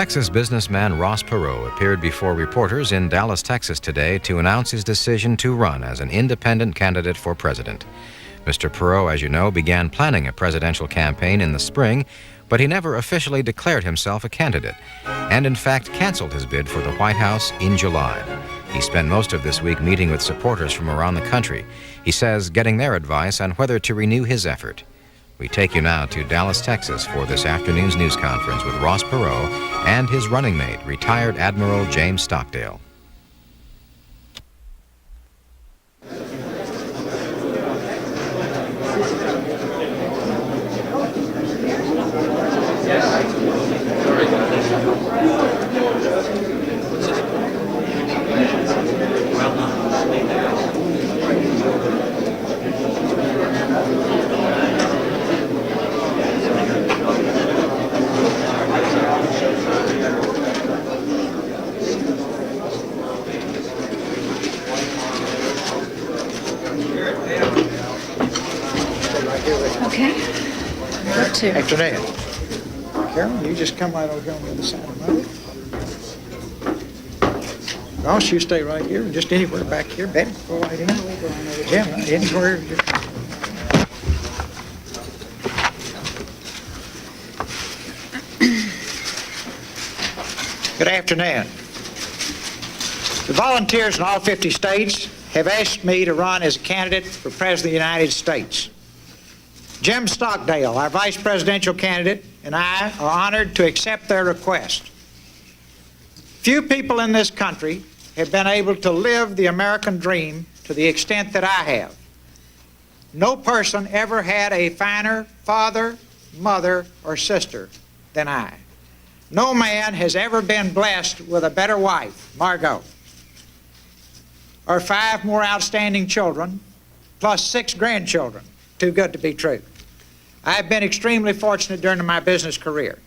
Texas businessman Ross Perot appeared before reporters in Dallas, Texas today to announce his decision to run as an independent candidate for president. Mr. Perot, as you know, began planning a presidential campaign in the spring, but he never officially declared himself a candidate, and in fact canceled his bid for the White House in July. He spent most of this week meeting with supporters from around the country. He says getting their advice on whether to renew his effort. We take you now to Dallas, Texas for this afternoon's news conference with Ross Perot and his running mate, retired Admiral James Stockdale. Okay. What to? Afternoon. Carol, you just come right over here on the other side of the road. Ross, you stay right here, just anywhere back here. Betty, go right in. Jim, anywhere. Good afternoon. The volunteers in all 50 states have asked me to run as a candidate for President of the United States. Jim Stockdale, our vice presidential candidate, and I are honored to accept their request. Few people in this country have been able to live the American dream to the extent that I have. No person ever had a finer father, mother, or sister than I. No man has ever been blessed with a better wife, Margot, or 5 more outstanding children, plus 6 grandchildren. Too good to be true. I have been extremely fortunate during my business career.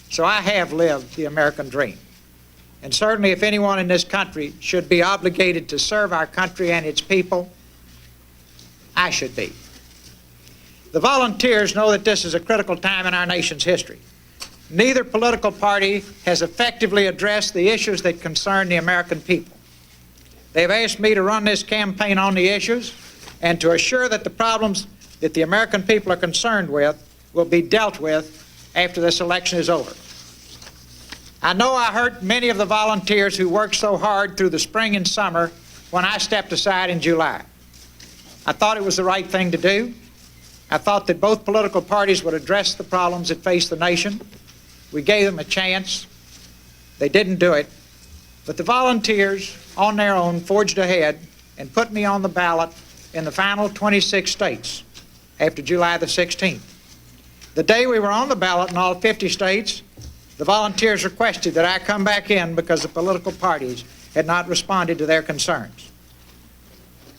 So I have lived the American dream. And certainly if anyone in this country should be obligated to serve our country and its people, I should be. The volunteers know that this is a critical time in our nation's history. Neither political party has effectively addressed the issues that concern the American people. They've asked me to run this campaign on the issues and to assure that the problems that the American people are concerned with will be dealt with after this election is over. I know I hurt many of the volunteers who worked so hard through the spring and summer when I stepped aside in July. I thought it was the right thing to do. I thought that both political parties would address the problems that face the nation. We gave them a chance. They didn't do it. But the volunteers, on their own, forged ahead and put me on the ballot in the final 26 states after July the 16th. The day we were on the ballot in all 50 states, the volunteers requested that I come back in because the political parties had not responded to their concerns.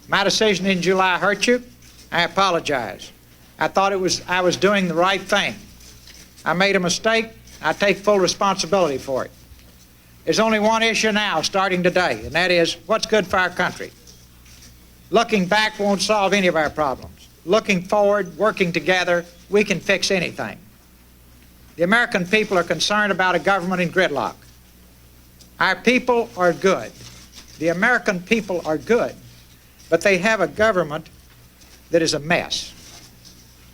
My decision in July hurt you. I apologize. I thought I was doing the right thing. I made a mistake. I take full responsibility for it. There's only one issue now, starting today, and that is what's good for our country. Looking back won't solve any of our problems. Looking forward, working together, we can fix anything. The American people are concerned about a government in gridlock. Our people are good. The American people are good, but they have a government that is a mess.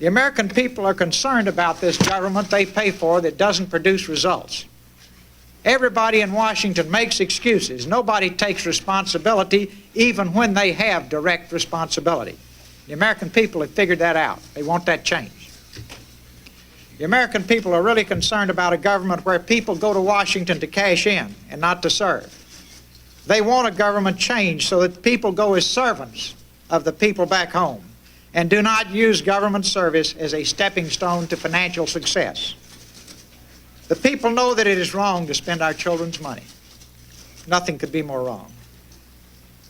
The American people are concerned about this government they pay for that doesn't produce results. Everybody in Washington makes excuses. Nobody takes responsibility, even when they have direct responsibility. The American people have figured that out. They want that change. The American people are really concerned about a government where people go to Washington to cash in and not to serve. They want a government change so that people go as servants of the people back home and do not use government service as a stepping stone to financial success. The people know that it is wrong to spend our children's money. Nothing could be more wrong.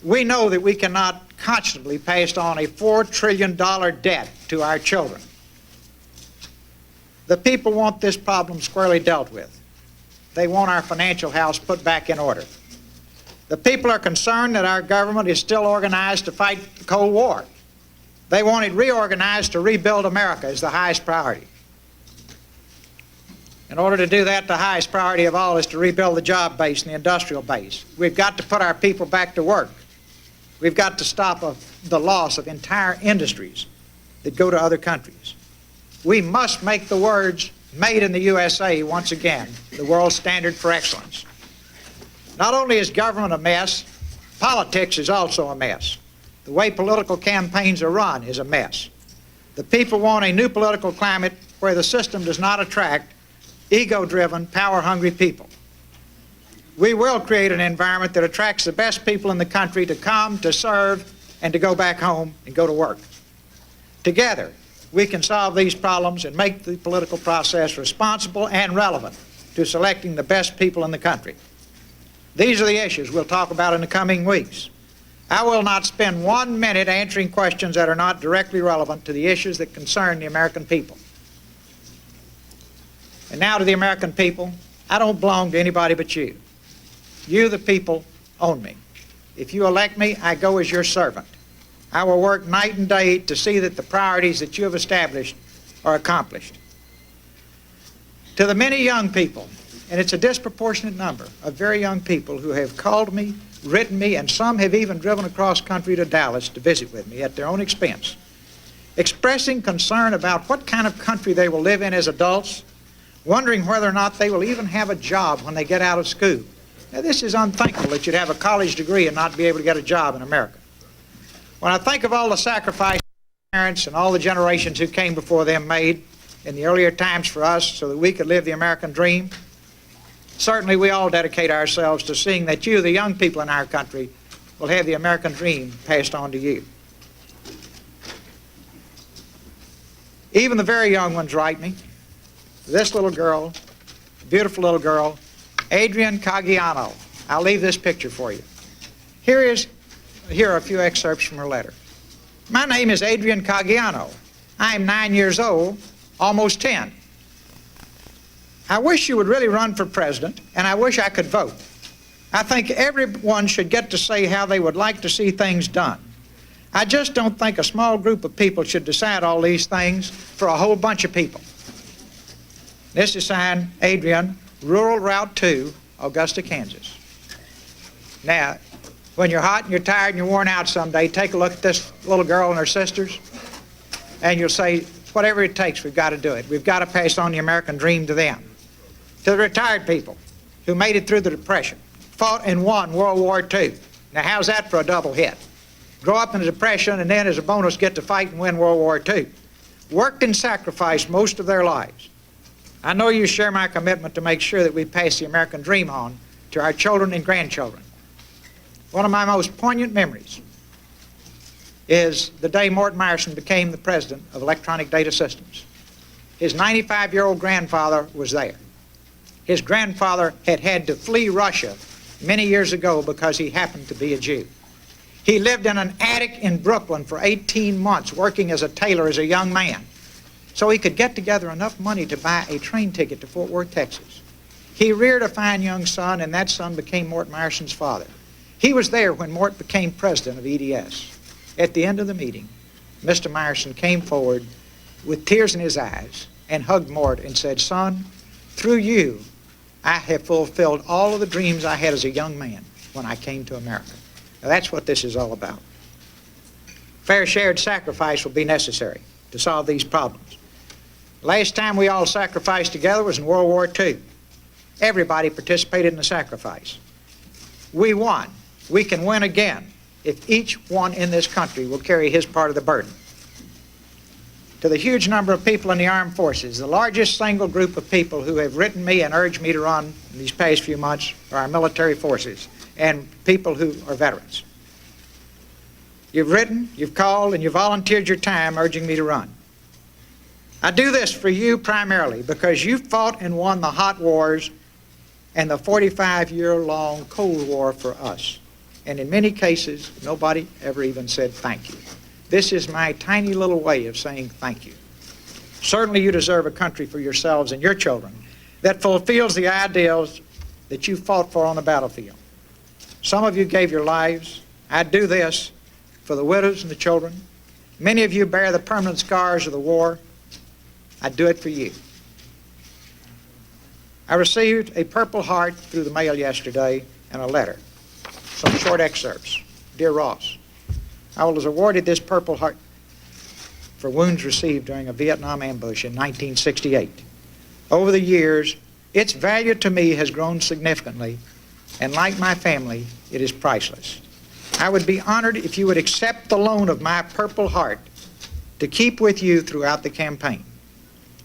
We know that we cannot constantly pass on a $4 trillion debt to our children. The people want this problem squarely dealt with. They want our financial house put back in order. The people are concerned that our government is still organized to fight the Cold War. They want it reorganized to rebuild America as the highest priority. In order to do that, the highest priority of all is to rebuild the job base and the industrial base. We've got to put our people back to work. We've got to stop the loss of entire industries that go to other countries. We must make the words "Made in the USA" once again the world standard for excellence. Not only is government a mess, politics is also a mess. The way political campaigns are run is a mess. The people want a new political climate where the system does not attract ego-driven, power-hungry people. We will create an environment that attracts the best people in the country to come, to serve, and to go back home and go to work. Together, we can solve these problems and make the political process responsible and relevant to selecting the best people in the country. These are the issues we'll talk about in the coming weeks. I will not spend 1 minute answering questions that are not directly relevant to the issues that concern the American people. And now to the American people, I don't belong to anybody but you. You, the people, own me. If you elect me, I go as your servant. I will work night and day to see that the priorities that you have established are accomplished. To the many young people, and it's a disproportionate number of very young people who have called me, written me, and some have even driven across country to Dallas to visit with me at their own expense, expressing concern about what kind of country they will live in as adults, wondering whether or not they will even have a job when they get out of school. Now, this is unthinkable that you'd have a college degree and not be able to get a job in America. When I think of all the sacrifices parents and all the generations who came before them made in the earlier times for us so that we could live the American dream, certainly we all dedicate ourselves to seeing that you, the young people in our country, will have the American dream passed on to you. Even the very young ones write me. This little girl, beautiful little girl, Adrian Caggiano. I'll leave this picture for you. Here are a few excerpts from her letter. My name is Adrian Caggiano. I am 9 years old, almost 10. I wish you would really run for president, and I wish I could vote. I think everyone should get to say how they would like to see things done. I just don't think a small group of people should decide all these things for a whole bunch of people. This is signed Adrian, Rural Route 2, Augusta, Kansas. Now, when you're hot and you're tired and you're worn out someday, take a look at this little girl and her sisters, and you'll say, whatever it takes, we've got to do it. We've got to pass on the American dream to them. To the retired people who made it through the Depression, fought and won World War II. Now, how's that for a double hit? Grow up in the Depression and then as a bonus get to fight and win World War II. Worked and sacrificed most of their lives. I know you share my commitment to make sure that we pass the American dream on to our children and grandchildren. One of my most poignant memories is the day Mort Meyerson became the president of Electronic Data Systems. His 95-year-old grandfather was there. His grandfather had had to flee Russia many years ago because he happened to be a Jew. He lived in an attic in Brooklyn for 18 months working as a tailor as a young man so he could get together enough money to buy a train ticket to Fort Worth, Texas. He reared a fine young son, and that son became Mort Meyerson's father. He was there when Mort became president of EDS. At the end of the meeting, Mr. Meyerson came forward with tears in his eyes and hugged Mort and said, "Son, through you, I have fulfilled all of the dreams I had as a young man when I came to America." Now, that's what this is all about. Fair shared sacrifice will be necessary to solve these problems. Last time we all sacrificed together was in World War II. Everybody participated in the sacrifice. We won. We can win again if each one in this country will carry his part of the burden. To the huge number of people in the armed forces, the largest single group of people who have written me and urged me to run in these past few months are our military forces and people who are veterans. You've written, you've called, and you volunteered your time urging me to run. I do this for you primarily because you fought and won the hot wars and the 45-year-long Cold War for us. And in many cases, nobody ever even said thank you. This is my tiny little way of saying thank you. Certainly you deserve a country for yourselves and your children that fulfills the ideals that you fought for on the battlefield. Some of you gave your lives. I do this for the widows and the children. Many of you bear the permanent scars of the war. I do it for you. I received a Purple Heart through the mail yesterday and a letter. Some short excerpts. Dear Ross, I was awarded this Purple Heart for wounds received during a Vietnam ambush in 1968. Over the years, its value to me has grown significantly, and like my family, it is priceless. I would be honored if you would accept the loan of my Purple Heart to keep with you throughout the campaign.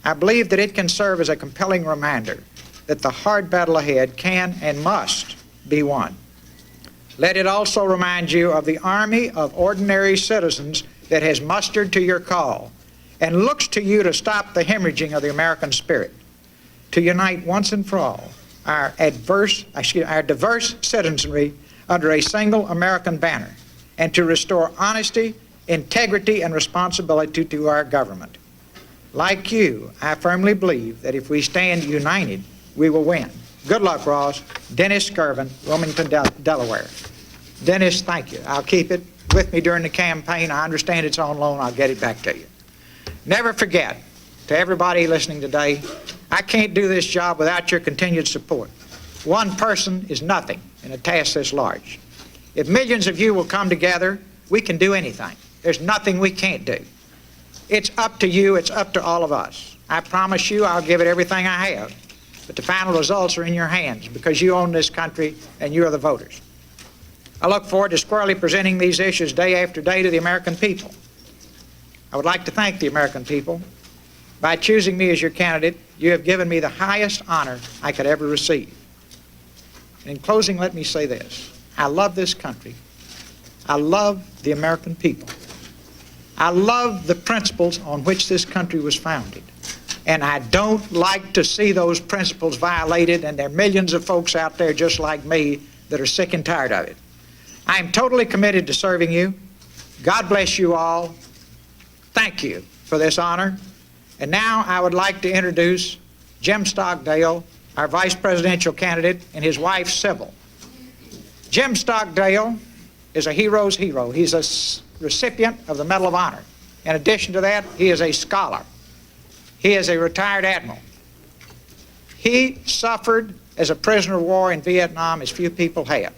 I believe that it can serve as a compelling reminder that the hard battle ahead can and must be won. Let it also remind you of the army of ordinary citizens that has mustered to your call and looks to you to stop the hemorrhaging of the American spirit, to unite once and for all our diverse citizenry under a single American banner, and to restore honesty, integrity, and responsibility to our government. Like you, I firmly believe that if we stand united, we will win. Good luck, Ross. Dennis Skirvin, Wilmington, Delaware. Dennis, thank you. I'll keep it with me during the campaign. I understand it's on loan. I'll get it back to you. Never forget, to everybody listening today, I can't do this job without your continued support. One person is nothing in a task this large. If millions of you will come together, we can do anything. There's nothing we can't do. It's up to you. It's up to all of us. I promise you I'll give it everything I have, but the final results are in your hands because you own this country and you are the voters. I look forward to squarely presenting these issues day after day to the American people. I would like to thank the American people. By choosing me as your candidate, you have given me the highest honor I could ever receive. In closing, let me say this. I love this country. I love the American people. I love the principles on which this country was founded. And I don't like to see those principles violated, and there are millions of folks out there just like me that are sick and tired of it. I am totally committed to serving you. God bless you all. Thank you for this honor. And now I would like to introduce Jim Stockdale, our vice presidential candidate, and his wife, Sybil. Jim Stockdale is a hero's hero. He's a recipient of the Medal of Honor. In addition to that, he is a scholar. He is a retired admiral. He suffered as a prisoner of war in Vietnam as few people have.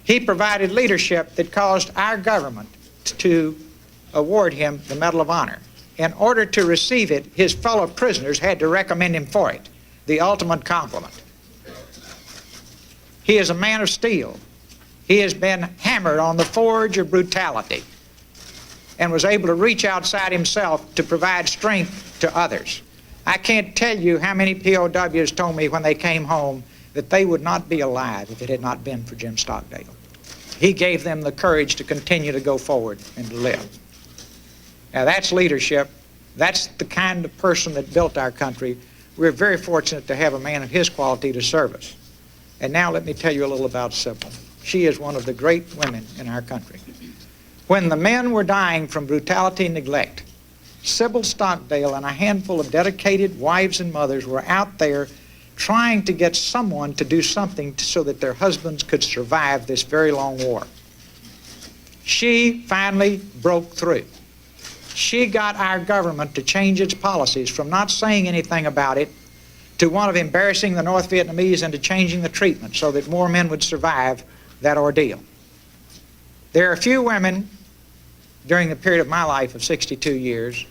He provided leadership that caused our government to award him the Medal of Honor. In order to receive it, his fellow prisoners had to recommend him for it, the ultimate compliment. He is a man of steel. He has been hammered on the forge of brutality and was able to reach outside himself to provide strength to others. I can't tell you how many POWs told me when they came home that they would not be alive if it had not been for Jim Stockdale. He gave them the courage to continue to go forward and to live. Now that's leadership. That's the kind of person that built our country. We're very fortunate to have a man of his quality to serve us. And now let me tell you a little about Sybil. She is one of the great women in our country. When the men were dying from brutality and neglect, Sybil Stockdale and a handful of dedicated wives and mothers were out there trying to get someone to do something so that their husbands could survive this very long war. She finally broke through. She got our government to change its policies from not saying anything about it to one of embarrassing the North Vietnamese into changing the treatment so that more men would survive that ordeal. There are a few women during the period of my life of 62 years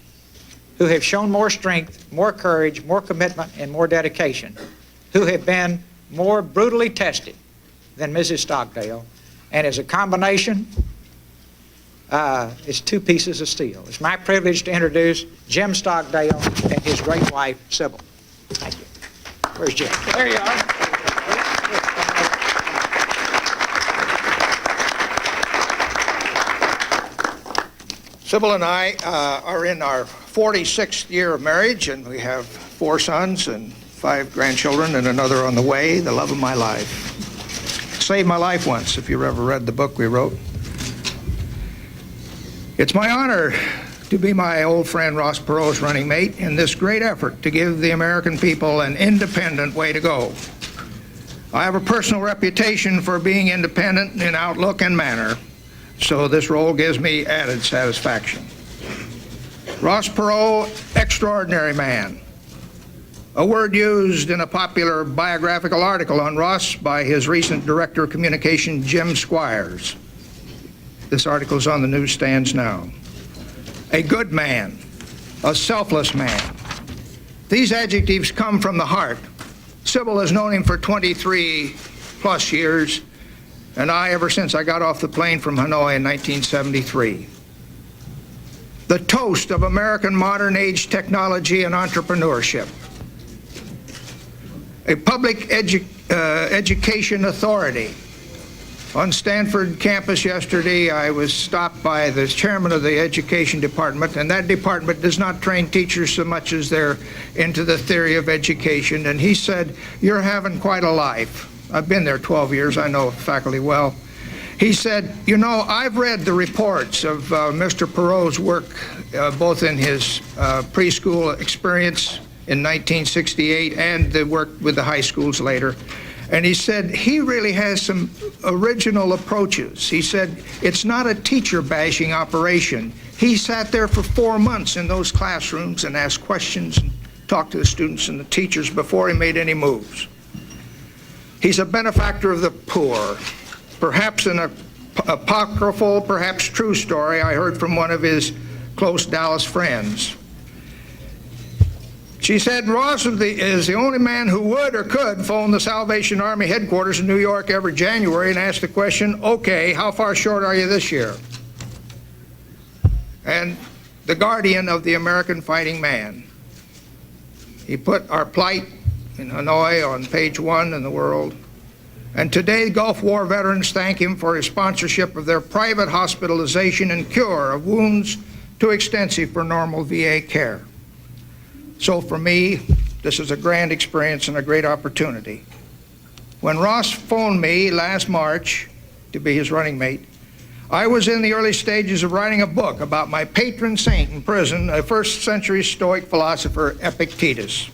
who have shown more strength, more courage, more commitment, and more dedication, who have been more brutally tested than Mrs. Stockdale. And as a combination, it's two pieces of steel. It's my privilege to introduce Jim Stockdale and his great wife, Sybil. Thank you. Where's Jim? There you are. Sybil and I are in our 46th year of marriage, and we have 4 sons and 5 grandchildren and another on the way, the love of my life. Saved my life once, if you ever read the book we wrote. It's my honor to be my old friend Ross Perot's running mate in this great effort to give the American people an independent way to go. I have a personal reputation for being independent in outlook and manner, so this role gives me added satisfaction. Ross Perot, extraordinary man, a word used in a popular biographical article on Ross by his recent director of communication, Jim Squires. This article is on the newsstands now. A good man, a selfless man. These adjectives come from the heart. Sybil has known him for 23 plus years, and I ever since I got off the plane from Hanoi in 1973. The toast of American modern age technology and entrepreneurship. A public education authority. On Stanford campus yesterday, I was stopped by the chairman of the education department, and that department does not train teachers so much as they're into the theory of education, and he said, "You're having quite a life." I've been there 12 years, I know faculty well. He said, "You know, I've read the reports of Mr. Perot's work, both in his preschool experience in 1968 and the work with the high schools later." And he said, he really has some original approaches. He said, it's not a teacher bashing operation. He sat there for 4 months in those classrooms and asked questions and talked to the students and the teachers before he made any moves. He's a benefactor of the poor. Perhaps an apocryphal, perhaps true story I heard from one of his close Dallas friends. She said Ross is the only man who would or could phone the Salvation Army headquarters in New York every January and ask the question, okay, how far short are you this year? And the guardian of the American fighting man. He put our plight in Hanoi on page 1 in the world. And today, Gulf War veterans thank him for his sponsorship of their private hospitalization and cure of wounds too extensive for normal VA care. So for me, this is a grand experience and a great opportunity. When Ross phoned me last March to be his running mate, I was in the early stages of writing a book about my patron saint in prison, a first-century Stoic philosopher, Epictetus.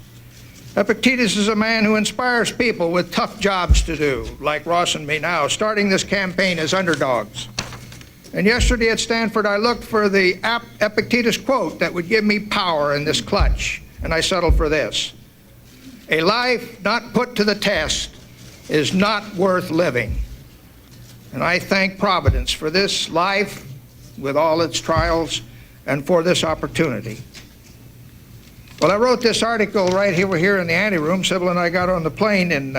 Epictetus is a man who inspires people with tough jobs to do, like Ross and me now, starting this campaign as underdogs. And yesterday at Stanford, I looked for the Epictetus quote that would give me power in this clutch. And I settled for this. A life not put to the test is not worth living. And I thank Providence for this life with all its trials and for this opportunity. Well, I wrote this article right here in the anteroom. Sybil and I got on the plane in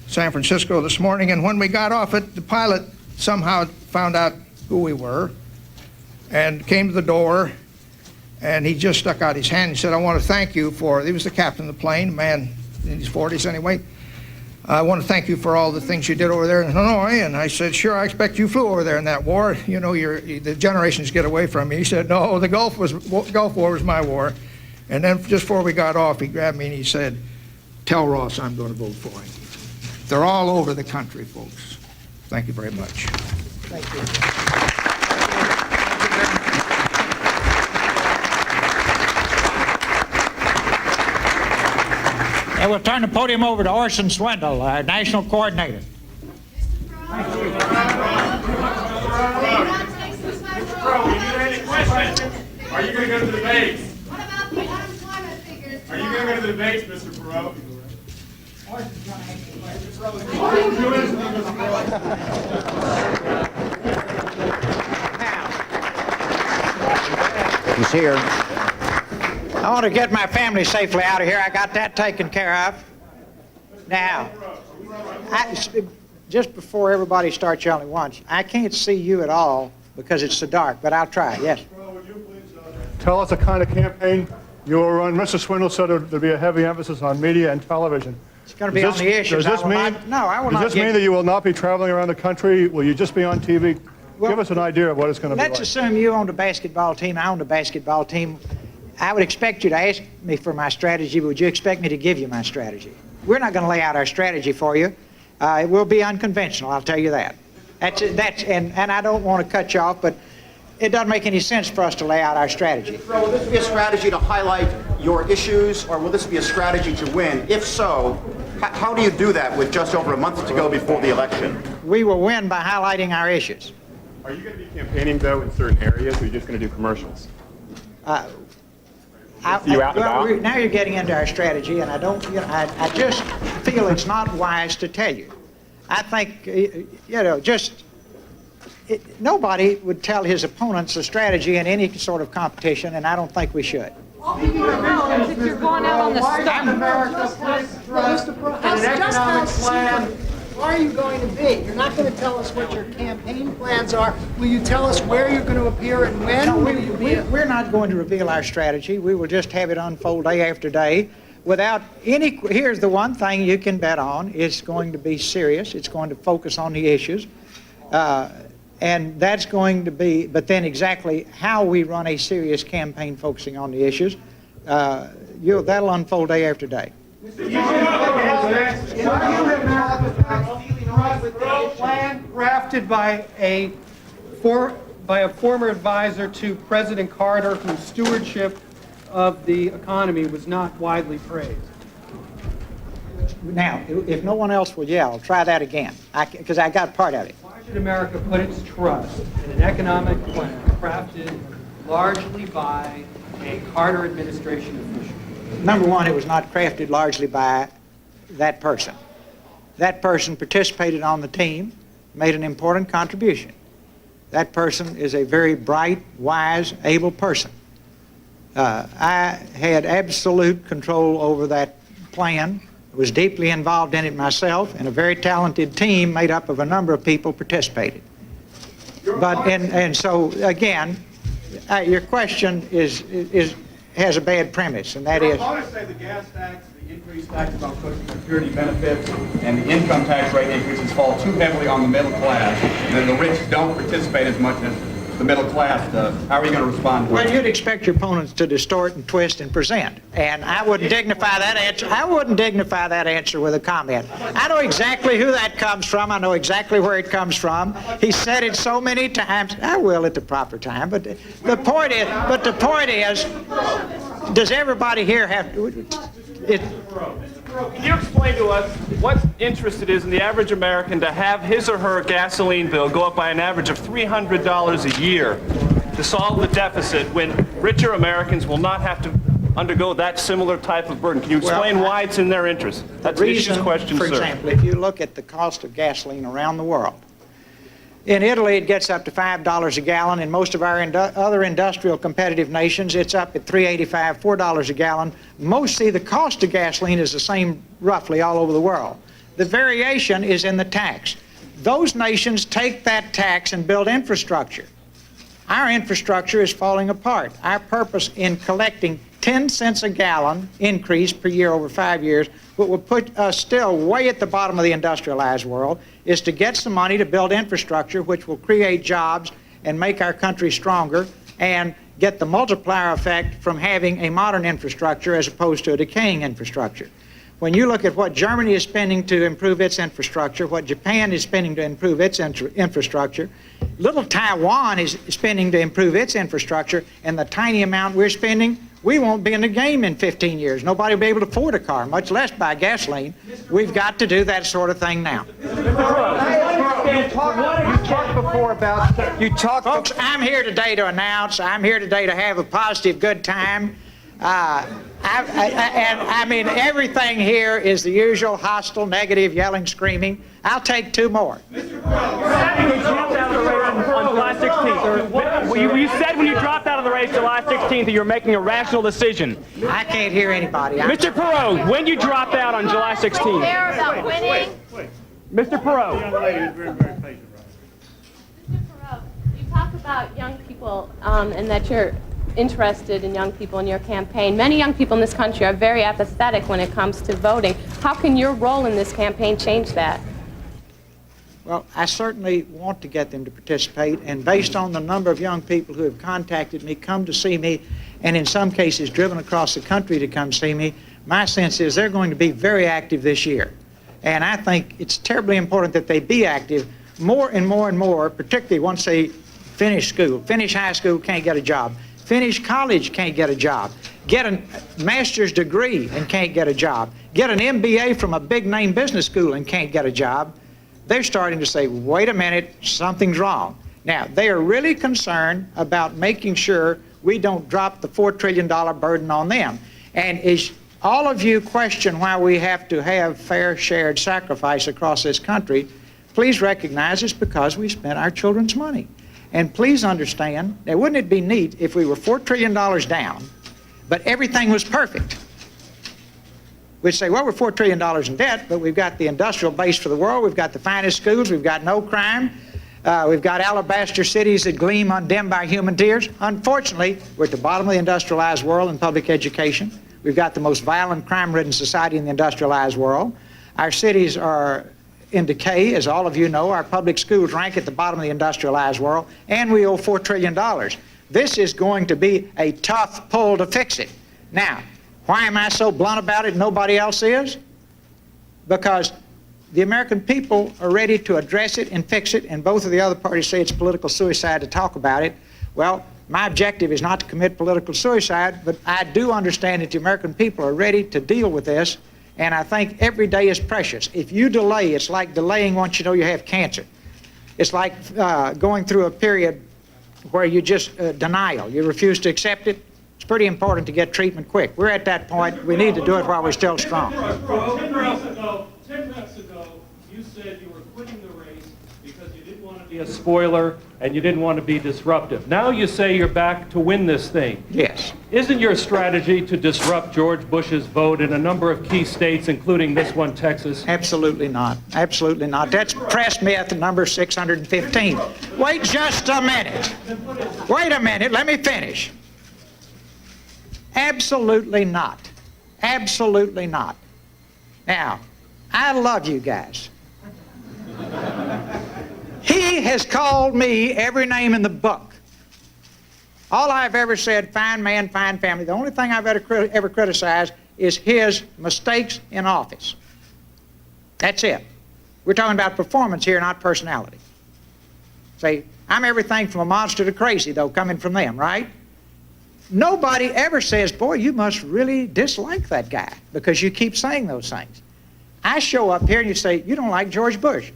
San Francisco this morning, and when we got off it, the pilot somehow found out who we were and came to the door. And he just stuck out his hand and said, I want to thank you for, he was the captain of the plane, man in his 40s anyway. I want to thank you for all the things you did over there in Hanoi. And I said, sure, I expect you flew over there in that war. You know, the generations get away from me. He said, no, the Gulf War was my war. And then just before we got off, he grabbed me and he said, tell Ross I'm going to vote for him. They're all over the country, folks. Thank you very much. Thank you. And we'll turn the podium over to Orson Swindle, our national coordinator. Mr. Perot, do you have any questions? Are you going to go to the debates? What about the unemployment figures? Are you going to go to the debates, Mr. Perot? He's here. I want to get my family safely out of here. I got that taken care of. Now, just before everybody starts yelling once, I can't see you at all because it's so dark, but I'll try. Yes. Would you please tell us the kind of campaign you will run? Mr. Swindle said there'll be a heavy emphasis on media and television. It's going to be on the issues. Does this mean that you will not be traveling around the country? Will you just be on TV? Well, give us an idea of what it's going to be like. Let's assume you own the basketball team. I own the basketball team. I would expect you to ask me for my strategy, but would you expect me to give you my strategy? We're not going to lay out our strategy for you. It will be unconventional, I'll tell you that. And I don't want to cut you off, but it doesn't make any sense for us to lay out our strategy. Will this be a strategy to highlight your issues, or will this be a strategy to win? If so, how do you do that with just over a month to go before the election? We will win by highlighting our issues. Are you going to be campaigning, though, in certain areas, or are you just going to do commercials? you out and about? Now you're getting into our strategy, and I don't. You know, I just feel it's not wise to tell you. I think nobody would tell his opponents a strategy in any sort of competition, and I don't think we should. All people know is if you're going out on the stump. Just how secret are you going to be? You're not going to tell us what your campaign plans are. Will you tell us where you're going to appear and when? No, Will you be? we're not going to reveal our strategy. We will just have it unfold day after day without any. Here's the one thing you can bet on. It's going to be serious. It's going to focus on the issues. And that's going to be, but then exactly how we run a serious campaign focusing on the issues, that'll unfold day after day. Plan drafted by a former advisor to President Carter, whose stewardship of the economy was not widely praised. Now, if no one else will yell, try that again, because I got part of it. Why should America put its trust in an economic plan crafted largely by a Carter administration official? Number one, it was not crafted largely by that person. That person participated on the team, made an important contribution. That person is a very bright, wise, able person. I had absolute control over that plan, was deeply involved in it myself, and a very talented team made up of a number of people participated. But, and so, again, your question has a bad premise, and that is... Opponents say the gas tax, the increased taxes on Social Security benefits, and the income tax rate increases fall too heavily on the middle class, and then the rich don't participate as much as the middle class does. How are you going to respond to Well, that? you'd expect your opponents to distort and twist and present, and I wouldn't dignify that answer. I wouldn't dignify that answer with a comment. I know exactly who that comes from. I know exactly where it comes from. He said it so many times. I will at the proper time. But the point is, does everybody here have it? Can you explain to us what interest it is in the average American to have his or her gasoline bill go up by an average of $300 a year to solve the deficit when richer Americans will not have to undergo that similar type of burden? Can you explain why it's in their interest? That's the issue's question, for sir. example, if you look at the cost of gasoline around the world, in Italy, it gets up to $5 a gallon. In most of our other industrial competitive nations, it's up at $3.85, $4 a gallon. Mostly the cost of gasoline is the same roughly all over the world. The variation is in the tax. Those nations take that tax and build infrastructure. Our infrastructure is falling apart. Our purpose in collecting 10 cents a gallon increase per year over 5 years, what will put us still way at the bottom of the industrialized world, is to get some money to build infrastructure which will create jobs and make our country stronger and get the multiplier effect from having a modern infrastructure as opposed to a decaying infrastructure. When you look at what Germany is spending to improve its infrastructure, what Japan is spending to improve its infrastructure, little Taiwan is spending to improve its infrastructure, and the tiny amount we're spending, we won't be in the game in 15 years. Nobody will be able to afford a car, much less buy gasoline. We've got to do that sort of thing now. Folks, I'm here today to announce, I'm here today to have a positive, good time. I mean, everything here is the usual hostile, negative, yelling, screaming. I'll take two more. On July 16th. You said when you dropped out of the race July 16th that you were making a rational decision. I can't hear anybody. Mr. Perot, when you dropped out on July 16th. Care about winning. Mr. Perot. Mr. Perot, you talk about young people and that you're interested in young people in your campaign. Many young people in this country are very apathetic when it comes to voting. How can your role in this campaign change that? Well, I certainly want to get them to participate, and based on the number of young people who have contacted me, come to see me, and in some cases driven across the country to come see me, my sense is they're going to be very active this year. And I think it's terribly important that they be active more and more and more, particularly once they finish school. Finish high school, can't get a job. Finish college, can't get a job. Get a master's degree and can't get a job. Get an MBA from a big-name business school and can't get a job. They're starting to say, wait a minute, something's wrong. Now, they are really concerned about making sure we don't drop the $4 trillion burden on them. And as all of you question why we have to have fair shared sacrifice across this country, please recognize it's because we spent our children's money. And please understand, now wouldn't it be neat if we were $4 trillion down, but everything was perfect? We'd say, well, we're $4 trillion in debt, but we've got the industrial base for the world, we've got the finest schools, we've got no crime, we've got alabaster cities that gleam undimmed by human tears. Unfortunately, we're at the bottom of the industrialized world in public education. We've got the most violent, crime-ridden society in the industrialized world. Our cities are in decay, as all of you know. Our public schools rank at the bottom of the industrialized world, and we owe $4 trillion. This is going to be a tough pull to fix it. Now, why am I so blunt about it and nobody else is? Because the American people are ready to address it and fix it, and both of the other parties say it's political suicide to talk about it. Well, my objective is not to commit political suicide, but I do understand that the American people are ready to deal with this, and I think every day is precious. If you delay, it's like delaying once you know you have cancer. It's like going through a period where you just denial. You refuse to accept it. It's pretty important to get treatment quick. We're at that point. We need to do it while we're still strong. 10 minutes ago, you said you were quitting the race because you didn't want to be a spoiler and you didn't want to be disruptive. Now you say you're back to win this thing. Yes. Isn't your strategy to disrupt George Bush's vote in a number of key states, including this one, Texas? Absolutely not. Absolutely not. That's press myth number 615. Wait just a minute. Wait a minute. Let me finish. Absolutely not. Absolutely not. Now, I love you guys. He has called me every name in the book. All I've ever said, fine man, fine family. The only thing I've ever criticized is his mistakes in office. That's it. We're talking about performance here, not personality. See, I'm everything from a monster to crazy, though, coming from them, right? Nobody ever says, boy, you must really dislike that guy because you keep saying those things. I show up here and you say, you don't like George Bush.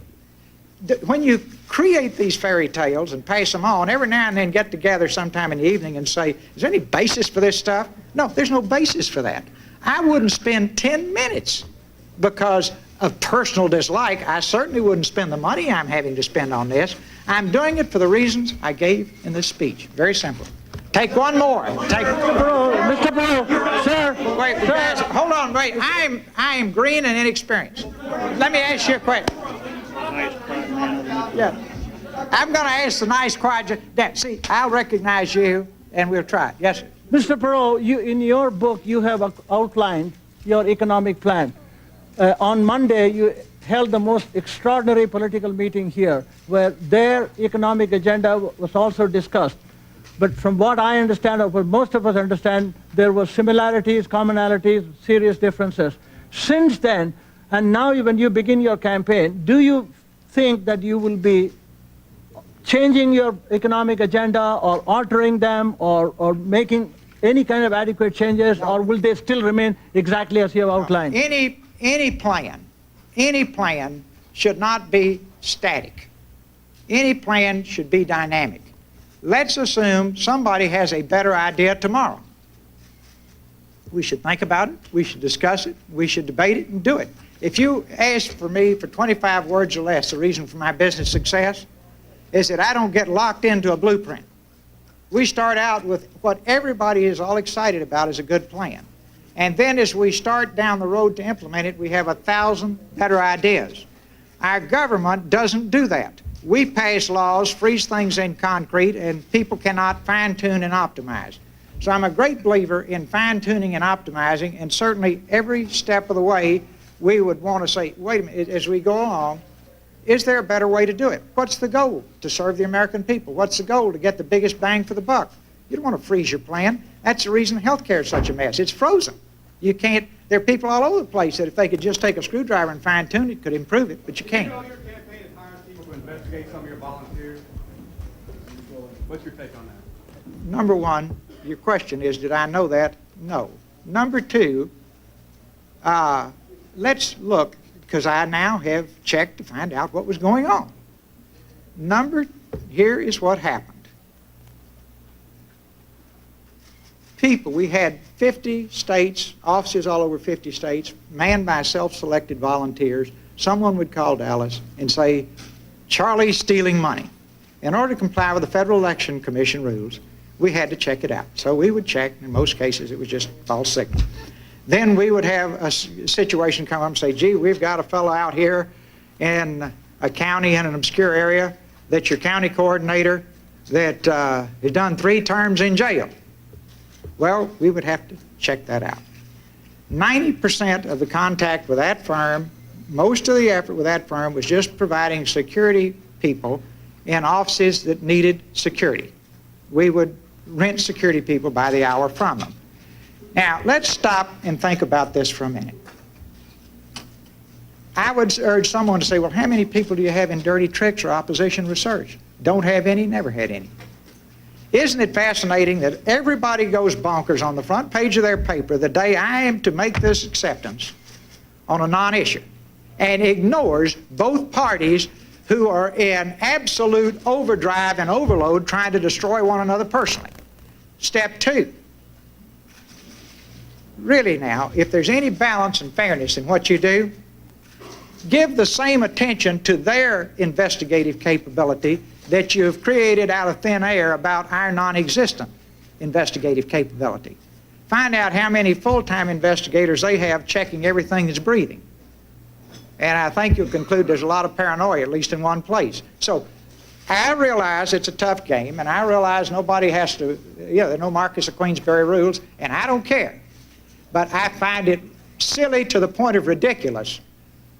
When you create these fairy tales and pass them on, every now and then get together sometime in the evening and say, is there any basis for this stuff? No, there's no basis for that. I wouldn't spend 10 minutes because of personal dislike. I certainly wouldn't spend the money I'm having to spend on this. I'm doing it for the reasons I gave in this speech. Very simple. Take one more. Mr. Perot, sir. Wait, sir. guys, hold on, wait. I am green and inexperienced. Let me ask you a question. Yeah. I'm going to ask the nice, quiet. See, I'll recognize you, and we'll try it. Yes, sir. Mr. Perot, in your book, you have outlined your economic plan. On Monday, you held the most extraordinary political meeting here, where their economic agenda was also discussed. But from what I understand, or what most of us understand, there were similarities, commonalities, serious differences. Since then, and now when you begin your campaign, do you think that you will be changing your economic agenda or altering them or making any kind of adequate changes, no, or will they still remain exactly as you have outlined? Any plan should not be static. Any plan should be dynamic. Let's assume somebody has a better idea tomorrow. We should think about it, we should discuss it, we should debate it and do it. If you ask for me for 25 words or less, the reason for my business success is that I don't get locked into a blueprint. We start out with what everybody is all excited about as a good plan. And then as we start down the road to implement it, we have 1,000 better ideas. Our government doesn't do that. We pass laws, freeze things in concrete, and people cannot fine-tune and optimize. So I'm a great believer in fine-tuning and optimizing, and certainly every step of the way we would want to say, wait a minute, as we go along, is there a better way to do it? What's the goal? To serve the American people. What's the goal? To get the biggest bang for the buck. You don't want to freeze your plan. That's the reason healthcare is such a mess. It's frozen. You can't, there are people all over the place that if they could just take a screwdriver and fine-tune it, could improve it, but you can't. Your campaign is hiring people to investigate some of your volunteers. What's your take on that? Number one, your question is, did I know that? No. Number two, let's look, because I now have checked to find out what was going on. Here is what happened. people. We had 50 states, offices all over 50 states, manned by self-selected volunteers. Someone would call Dallas and say, Charlie's stealing money. In order to comply with the Federal Election Commission rules, we had to check it out. So we would check. In most cases, it was just false signal. Then we would have a situation come up and say, gee, we've got a fellow out here in a county in an obscure area that's your county coordinator that has done 3 terms in jail. Well, we would have to check that out. 90% of the contact with that firm, most of the effort with that firm was just providing security people in offices that needed security. We would rent security people by the hour from them. Now, let's stop and think about this for a minute. I would urge someone to say, well, how many people do you have in dirty tricks or opposition research? Don't have any, never had any. Isn't it fascinating that everybody goes bonkers on the front page of their paper the day I am to make this acceptance on a non-issue and ignores both parties who are in absolute overdrive and overload trying to destroy one another personally? Step 2. Really now, if there's any balance and fairness in what you do, give the same attention to their investigative capability that you've created out of thin air about our non-existent investigative capability. Find out how many full-time investigators they have checking everything that's breathing. And I think you'll conclude there's a lot of paranoia, at least in one place. So I realize it's a tough game, and I realize nobody has to, there are no Marquis of Queensberry rules, and I don't care. But I find it silly to the point of ridiculous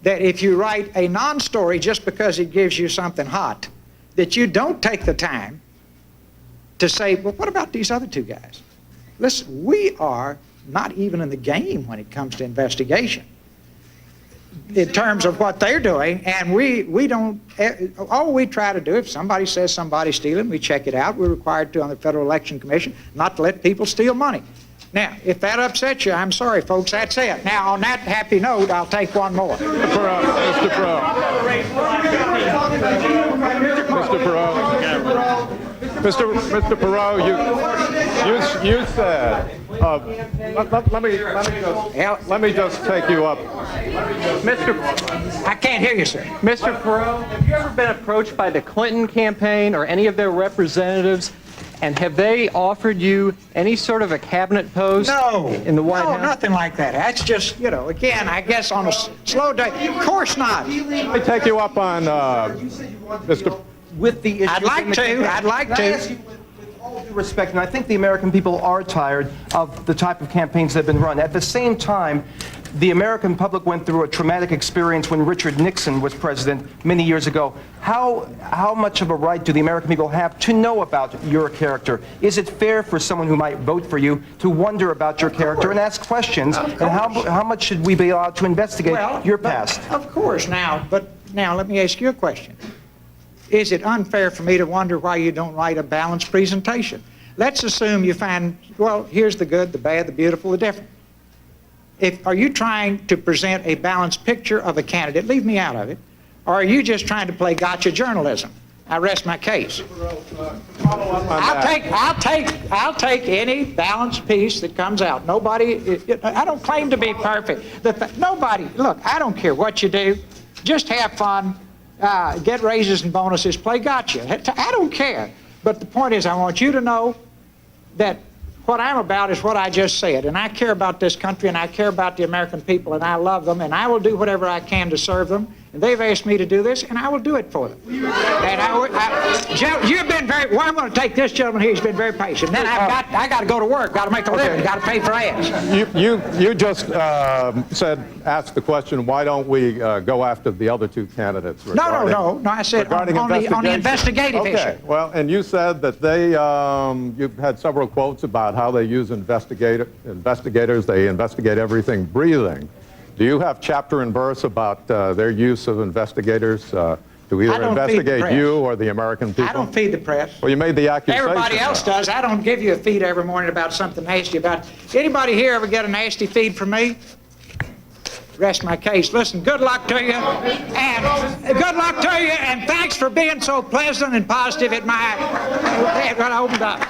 that if you write a non-story just because it gives you something hot, that you don't take the time to say, well, what about these other 2 guys? Listen, we are not even in the game when it comes to investigation in terms of what they're doing, and we don't, all we try to do, if somebody says somebody's stealing, we check it out. We're required to on the Federal Election Commission not to let people steal money. Now, if that upsets you, I'm sorry, folks, that's it. Now, on that happy note, I'll take one more. Mr. Perot. Mr. Perot, you said, let me just take you up. I can't hear you, sir. Mr. Perot, have you ever been approached by the Clinton campaign or any of their representatives, and have they offered you any sort of a cabinet post in the White House? No, nothing like that. That's just, again, I guess on a slow day. Of course not. Let me take you up on Mr. With the issue. I'd like to. With all due respect, and I think the American people are tired of the type of campaigns that have been run. At the same time, the American public went through a traumatic experience when Richard Nixon was president many years ago. How much of a right do the American people have to know about your character? Is it fair for someone who might vote for you to wonder about your character and ask questions? And how much should we be allowed to investigate your past? Of course. Now let me ask you a question. Is it unfair for me to wonder why you don't write a balanced presentation? Let's assume you find, well, here's the good, the bad, the beautiful, the different. Are you trying to present a balanced picture of a candidate? Leave me out of it. Or are you just trying to play gotcha journalism? I rest my case. I'll take any balanced piece that comes out. I don't claim to be perfect. Look, I don't care what you do. Just have fun, get raises and bonuses, play gotcha. I don't care. But the point is, I want you to know that what I'm about is what I just said, and I care about this country, and I care about the American people, and I love them, and I will do whatever I can to serve them. And they've asked me to do this, and I will do it for them. And you've been very. Well, I'm going to take this gentleman here. He's been very patient. Then I got to go to work. Got to make a living. Got to pay for ads. You just asked the question. Why don't we go after the other 2 candidates? No. I said on the investigative issue. Okay. Well, and you said that you've had several quotes about how they use investigators. They investigate everything breathing. Do you have chapter and verse about their use of investigators to either investigate you or the American people? I don't feed the press. Well, you made the accusation. Everybody else does. I don't give you a feed every morning about something nasty about. Anybody here ever get a nasty feed from me? Rest my case. Listen, good luck to you, and thanks for being so pleasant and positive when I opened up.